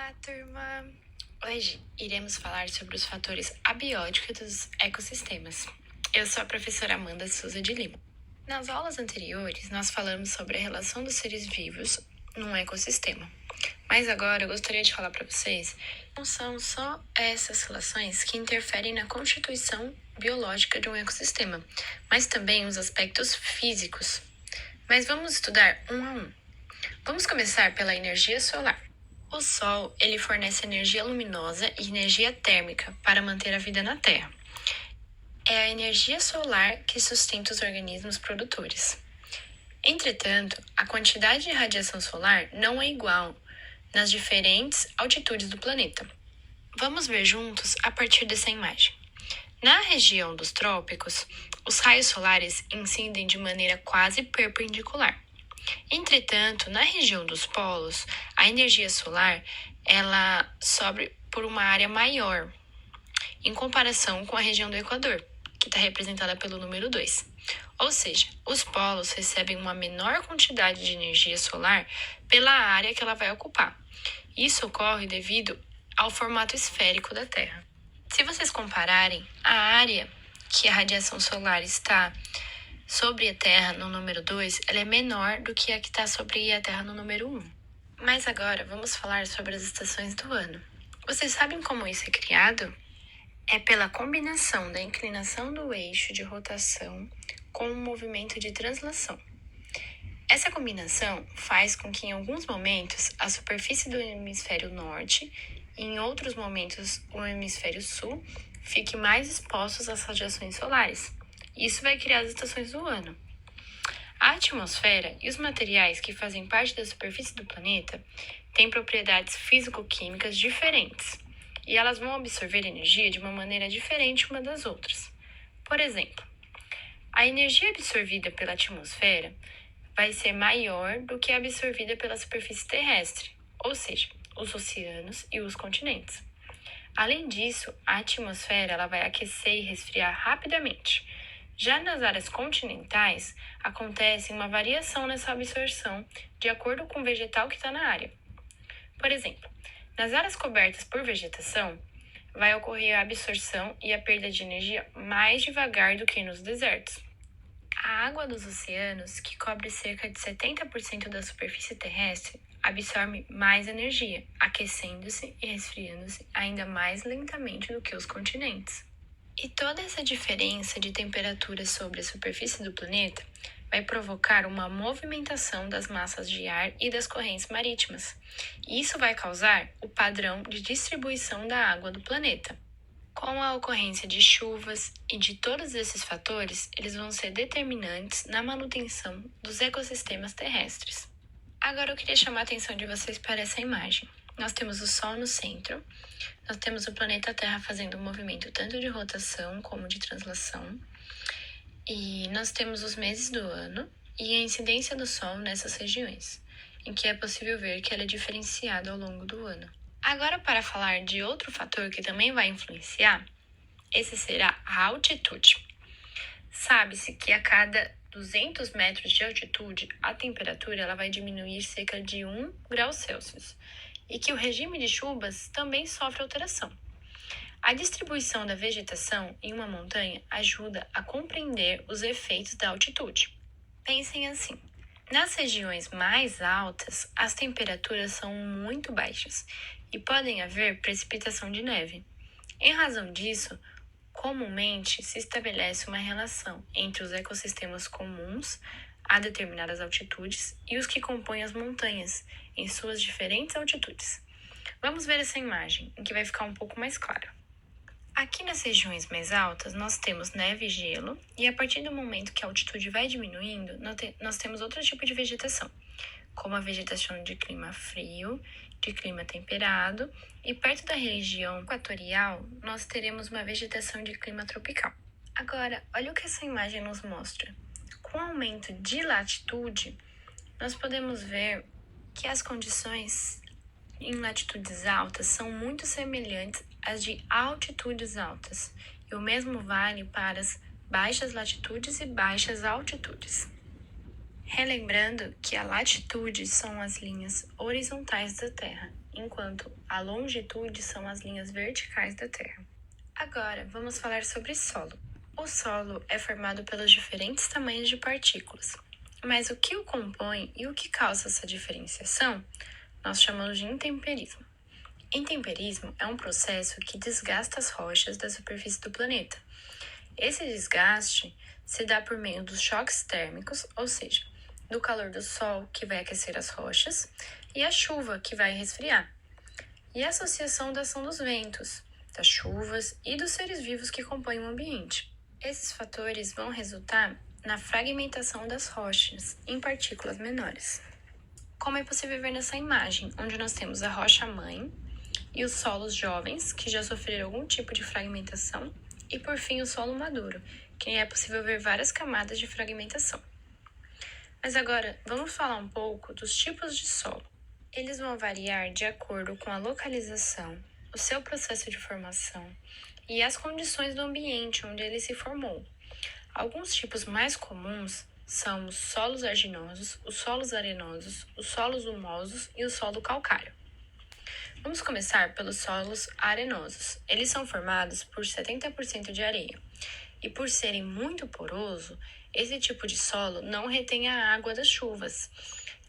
Olá, turma! Hoje iremos falar sobre os fatores abióticos dos ecossistemas. Eu sou a professora Amanda Souza de Lima. Nas aulas anteriores, nós falamos sobre a relação dos seres vivos num ecossistema. Mas agora eu gostaria de falar para vocês que não são só essas relações que interferem na constituição biológica de um ecossistema, mas também os aspectos físicos. Mas vamos estudar um a um. Vamos começar pela energia solar. O Sol, ele fornece energia luminosa e energia térmica para manter a vida na Terra. É a energia solar que sustenta os organismos produtores. Entretanto, a quantidade de radiação solar não é igual nas diferentes altitudes do planeta. Vamos ver juntos a partir dessa imagem. Na região dos trópicos, os raios solares incidem de maneira quase perpendicular. Entretanto, na região dos polos, a energia solar ela sobe por uma área maior, em comparação com a região do Equador, que está representada pelo número 2. Ou seja, os polos recebem uma menor quantidade de energia solar pela área que ela vai ocupar. Isso ocorre devido ao formato esférico da Terra. Se vocês compararem a área que a radiação solar está sobre a Terra no número 2, ela é menor do que a que está sobre a Terra no número 1. Mas agora vamos falar sobre as estações do ano. Vocês sabem como isso é criado? É pela combinação da inclinação do eixo de rotação com o movimento de translação. Essa combinação faz com que em alguns momentos a superfície do hemisfério norte e em outros momentos o hemisfério sul fique mais expostos às radiações solares. Isso vai criar as estações do ano. A atmosfera e os materiais que fazem parte da superfície do planeta têm propriedades físico-químicas diferentes e elas vão absorver energia de uma maneira diferente uma das outras. Por exemplo, a energia absorvida pela atmosfera vai ser maior do que a absorvida pela superfície terrestre, ou seja, os oceanos e os continentes. Além disso, a atmosfera ela vai aquecer e resfriar rapidamente. Já nas áreas continentais, acontece uma variação nessa absorção de acordo com o vegetal que está na área. Por exemplo, nas áreas cobertas por vegetação, vai ocorrer a absorção e a perda de energia mais devagar do que nos desertos. A água dos oceanos, que cobre cerca de 70% da superfície terrestre, absorve mais energia, aquecendo-se e resfriando-se ainda mais lentamente do que os continentes. E toda essa diferença de temperatura sobre a superfície do planeta vai provocar uma movimentação das massas de ar e das correntes marítimas. E isso vai causar o padrão de distribuição da água do planeta. Com a ocorrência de chuvas e de todos esses fatores, eles vão ser determinantes na manutenção dos ecossistemas terrestres. Agora eu queria chamar a atenção de vocês para essa imagem. Nós temos o Sol no centro, nós temos o planeta Terra fazendo um movimento tanto de rotação como de translação, e nós temos os meses do ano e a incidência do Sol nessas regiões, em que é possível ver que ela é diferenciada ao longo do ano. Agora, para falar de outro fator que também vai influenciar, esse será a altitude. Sabe-se que a cada 200 metros de altitude, a temperatura ela vai diminuir cerca de 1 grau Celsius e que o regime de chuvas também sofre alteração. A distribuição da vegetação em uma montanha ajuda a compreender os efeitos da altitude. Pensem assim, nas regiões mais altas, as temperaturas são muito baixas e podem haver precipitação de neve. Em razão disso, comumente se estabelece uma relação entre os ecossistemas comuns a determinadas altitudes e os que compõem as montanhas em suas diferentes altitudes. Vamos ver essa imagem, em que vai ficar um pouco mais claro. Aqui nas regiões mais altas, nós temos neve e gelo, e a partir do momento que a altitude vai diminuindo, nós temos outro tipo de vegetação, como a vegetação de clima frio, de clima temperado, e perto da região equatorial, nós teremos uma vegetação de clima tropical. Agora, olha o que essa imagem nos mostra. Com o aumento de latitude, nós podemos ver que as condições em latitudes altas são muito semelhantes às de altitudes altas, e o mesmo vale para as baixas latitudes e baixas altitudes. Relembrando que a latitude são as linhas horizontais da Terra, enquanto a longitude são as linhas verticais da Terra. Agora, vamos falar sobre solo. O solo é formado pelos diferentes tamanhos de partículas, mas o que o compõe e o que causa essa diferenciação, nós chamamos de intemperismo. Intemperismo é um processo que desgasta as rochas da superfície do planeta. Esse desgaste se dá por meio dos choques térmicos, ou seja, do calor do sol, que vai aquecer as rochas, e a chuva, que vai resfriar. E a associação da ação dos ventos, das chuvas e dos seres vivos que compõem o ambiente. Esses fatores vão resultar na fragmentação das rochas em partículas menores. Como é possível ver nessa imagem, onde nós temos a rocha-mãe e os solos jovens, que já sofreram algum tipo de fragmentação, e por fim o solo maduro, que é possível ver várias camadas de fragmentação. Mas agora, vamos falar um pouco dos tipos de solo. Eles vão variar de acordo com a localização, o seu processo de formação e as condições do ambiente onde ele se formou. Alguns tipos mais comuns são os solos arginosos, os solos arenosos, os solos humosos e o solo calcário. Vamos começar pelos solos arenosos. Eles são formados por 70% de areia. E por serem muito poroso, esse tipo de solo não retém a água das chuvas.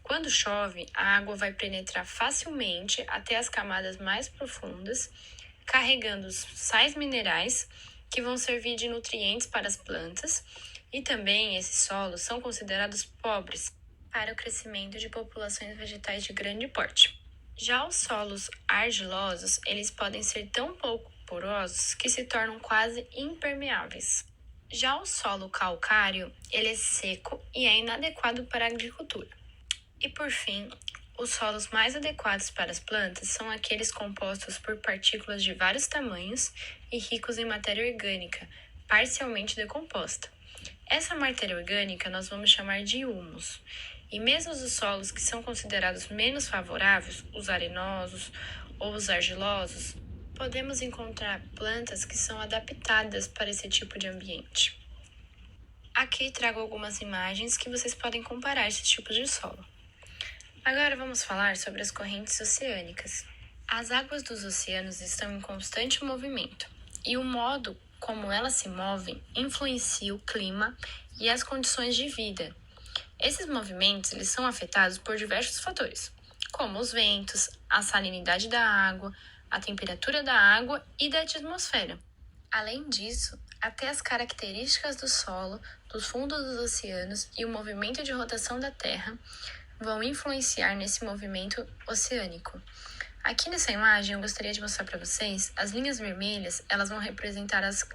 Quando chove, a água vai penetrar facilmente até as camadas mais profundas, carregando sais minerais que vão servir de nutrientes para as plantas, e também esses solos são considerados pobres para o crescimento de populações vegetais de grande porte. Já os solos argilosos, eles podem ser tão pouco porosos que se tornam quase impermeáveis. Já o solo calcário, ele é seco e é inadequado para a agricultura. E por fim, os solos mais adequados para as plantas são aqueles compostos por partículas de vários tamanhos e ricos em matéria orgânica, parcialmente decomposta. Essa matéria orgânica nós vamos chamar de humus. E mesmo os solos que são considerados menos favoráveis, os arenosos ou os argilosos, podemos encontrar plantas que são adaptadas para esse tipo de ambiente. Aqui trago algumas imagens que vocês podem comparar esses tipos de solo. Agora vamos falar sobre as correntes oceânicas. As águas dos oceanos estão em constante movimento, e o modo como elas se movem influencia o clima e as condições de vida. Esses movimentos eles são afetados por diversos fatores, como os ventos, a salinidade da água, a temperatura da água e da atmosfera. Além disso, até as características do solo, dos fundos dos oceanos e o movimento de rotação da Terra vão influenciar nesse movimento oceânico. Aqui nessa imagem eu gostaria de mostrar para vocês as linhas vermelhas, elas vão representar as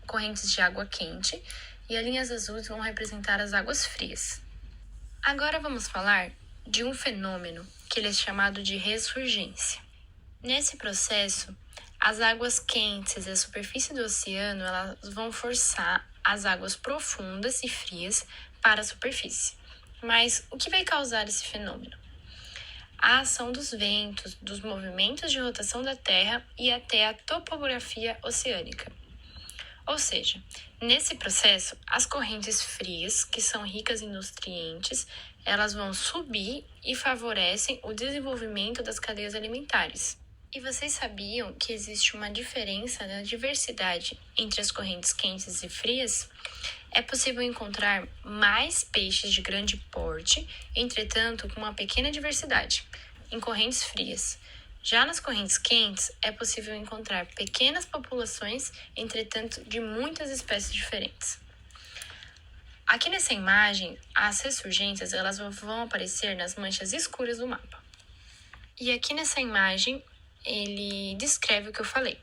correntes de água quente e as linhas azuis vão representar as águas frias. Agora vamos falar de um fenômeno que ele é chamado de ressurgência. Nesse processo, as águas quentes e a superfície do oceano elas vão forçar as águas profundas e frias para a superfície. Mas o que vai causar esse fenômeno? A ação dos ventos, dos movimentos de rotação da Terra e até a topografia oceânica. Ou seja, nesse processo, as correntes frias, que são ricas em nutrientes, elas vão subir e favorecem o desenvolvimento das cadeias alimentares. E vocês sabiam que existe uma diferença na diversidade entre as correntes quentes e frias? É possível encontrar mais peixes de grande porte, entretanto, com uma pequena diversidade, em correntes frias. Já nas correntes quentes, é possível encontrar pequenas populações, entretanto, de muitas espécies diferentes. Aqui nessa imagem, as ressurgências elas vão aparecer nas manchas escuras do mapa. E aqui nessa imagem, ele descreve o que eu falei,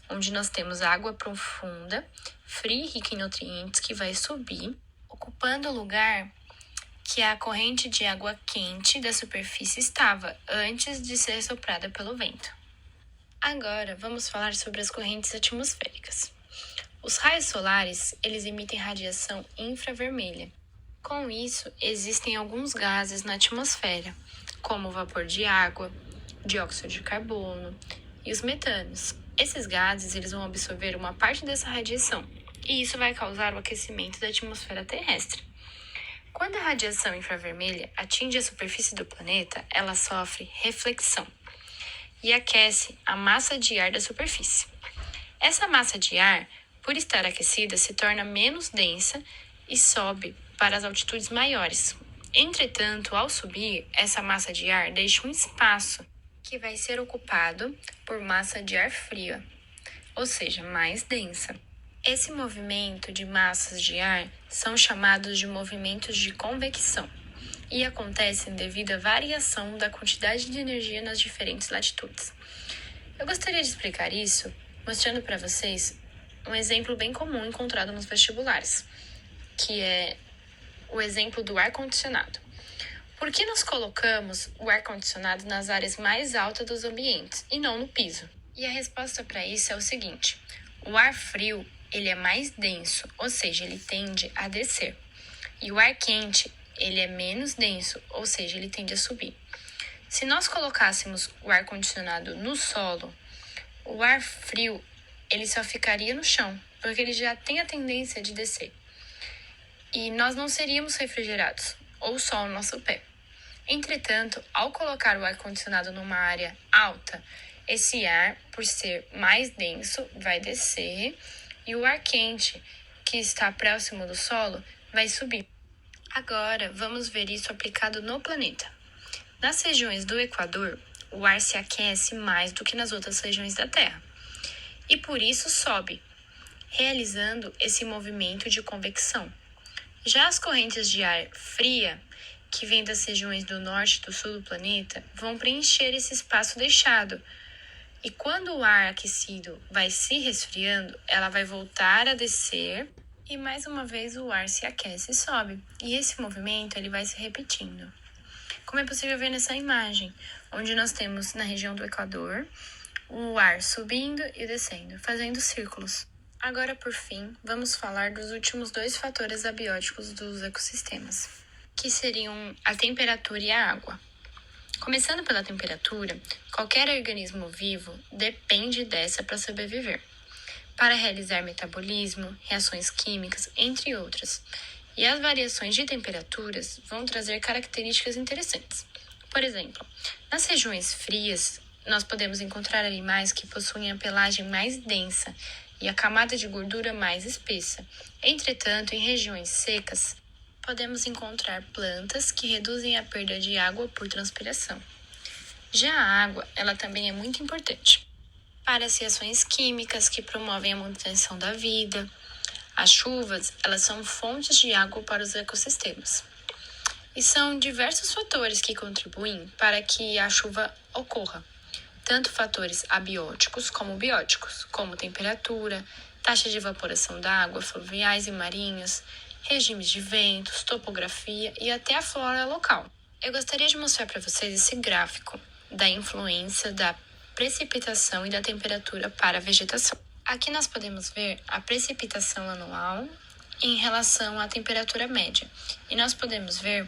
onde nós temos água profunda, fria e rica em nutrientes, que vai subir, ocupando o lugar que a corrente de água quente da superfície estava antes de ser soprada pelo vento. Agora, vamos falar sobre as correntes atmosféricas. Os raios solares, eles emitem radiação infravermelha. Com isso, existem alguns gases na atmosfera, como o vapor de água, dióxido de carbono e os metanos. Esses gases eles vão absorver uma parte dessa radiação, e isso vai causar o aquecimento da atmosfera terrestre. Quando a radiação infravermelha atinge a superfície do planeta, ela sofre reflexão e aquece a massa de ar da superfície. Essa massa de ar, por estar aquecida, se torna menos densa e sobe para as altitudes maiores. Entretanto, ao subir, essa massa de ar deixa um espaço que vai ser ocupado por massa de ar fria, ou seja, mais densa. Esse movimento de massas de ar são chamados de movimentos de convecção e acontecem devido à variação da quantidade de energia nas diferentes latitudes. Eu gostaria de explicar isso mostrando para vocês um exemplo bem comum encontrado nos vestibulares, que é o exemplo do ar-condicionado. Por que nós colocamos o ar-condicionado nas áreas mais altas dos ambientes e não no piso? E a resposta para isso é o seguinte: o ar frio ele é mais denso, ou seja, ele tende a descer. E o ar quente ele é menos denso, ou seja, ele tende a subir. Se nós colocássemos o ar-condicionado no solo, o ar frio ele só ficaria no chão, porque ele já tem a tendência de descer. E nós não seríamos refrigerados, ou só o nosso pé. Entretanto, ao colocar o ar-condicionado numa área alta, esse ar, por ser mais denso, vai descer e o ar quente, que está próximo do solo, vai subir. Agora, vamos ver isso aplicado no planeta. Nas regiões do Equador, o ar se aquece mais do que nas outras regiões da Terra, e por isso sobe, realizando esse movimento de convecção. Já as correntes de ar fria, que vêm das regiões do norte e do sul do planeta, vão preencher esse espaço deixado. E quando o ar aquecido vai se resfriando, ela vai voltar a descer e mais uma vez o ar se aquece e sobe. E esse movimento ele vai se repetindo. Como é possível ver nessa imagem, onde nós temos na região do Equador o ar subindo e descendo, fazendo círculos. Agora, por fim, vamos falar dos últimos 2 fatores abióticos dos ecossistemas, que seriam a temperatura e a água. Começando pela temperatura, qualquer organismo vivo depende dessa para sobreviver, para realizar metabolismo, reações químicas, entre outras. E as variações de temperaturas vão trazer características interessantes. Por exemplo, nas regiões frias, nós podemos encontrar animais que possuem a pelagem mais densa e a camada de gordura mais espessa. Entretanto, em regiões secas, podemos encontrar plantas que reduzem a perda de água por transpiração. Já a água, ela também é muito importante para as reações químicas que promovem a manutenção da vida. As chuvas, elas são fontes de água para os ecossistemas. E são diversos fatores que contribuem para que a chuva ocorra. Tanto fatores abióticos como bióticos, como temperatura, taxa de evaporação da água, fluviais e marinhos, regimes de ventos, topografia e até a flora local. Eu gostaria de mostrar para vocês esse gráfico da influência da precipitação e da temperatura para a vegetação. Aqui nós podemos ver a precipitação anual em relação à temperatura média. E nós podemos ver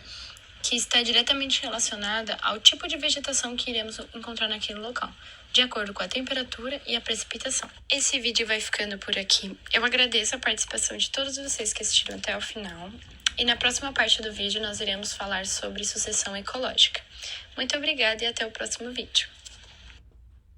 que está diretamente relacionada ao tipo de vegetação que iremos encontrar naquele local, de acordo com a temperatura e a precipitação. Esse vídeo vai ficando por aqui. Eu agradeço a participação de todos vocês que assistiram até o final. E na próxima parte do vídeo nós iremos falar sobre sucessão ecológica. Muito obrigada e até o próximo vídeo.